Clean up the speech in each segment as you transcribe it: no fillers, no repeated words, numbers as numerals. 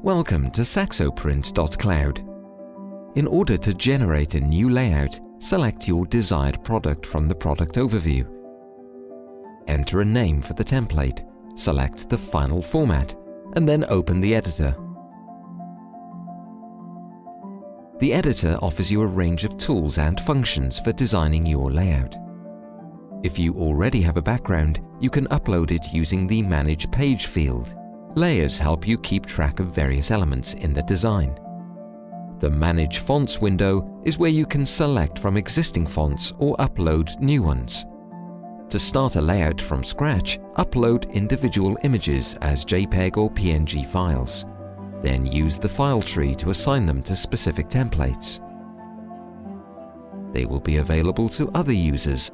Welcome to SAXOPRINT.cloud. In order to generate a new layout, select your desired product from the product overview. Enter a name for the template, select the final format, and then open the editor. The editor offers you a range of tools and functions for designing your layout. If you already have a background, you can upload it using the Manage Page field. Layers help you keep track of various elements in the design. The Manage Fonts window is where you can select from existing fonts or upload new ones. To start a layout from scratch, upload individual images as JPEG or PNG files. Then use the file tree to assign them to specific templates. They will be available to other users.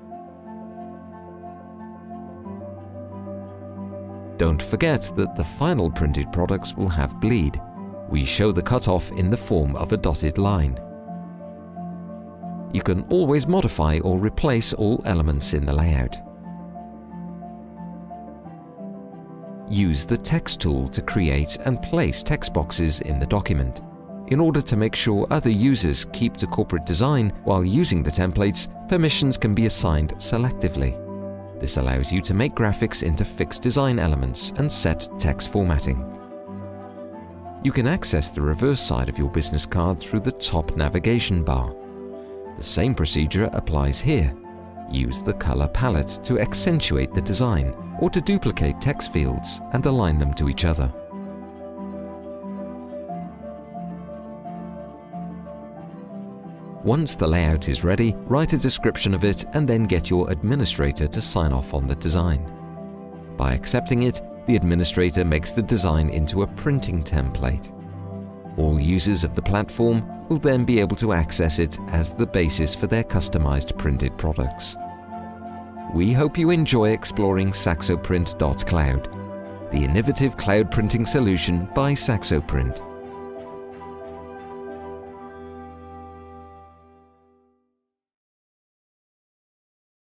Don't forget that the final printed products will have bleed. We show the cutoff in the form of a dotted line. You can always modify or replace all elements in the layout. Use the Text tool to create and place text boxes in the document. In order to make sure other users keep to corporate design while using the templates, permissions can be assigned selectively. This allows you to make graphics into fixed design elements and set text formatting. You can access the reverse side of your business card through the top navigation bar. The same procedure applies here. Use the color palette to accentuate the design or to duplicate text fields and align them to each other. Once the layout is ready, write a description of it and then get your administrator to sign off on the design. By accepting it, the administrator makes the design into a printing template. All users of the platform will then be able to access it as the basis for their customized printed products. We hope you enjoy exploring SAXOPRINT.cloud, the innovative cloud printing solution by SAXOPRINT.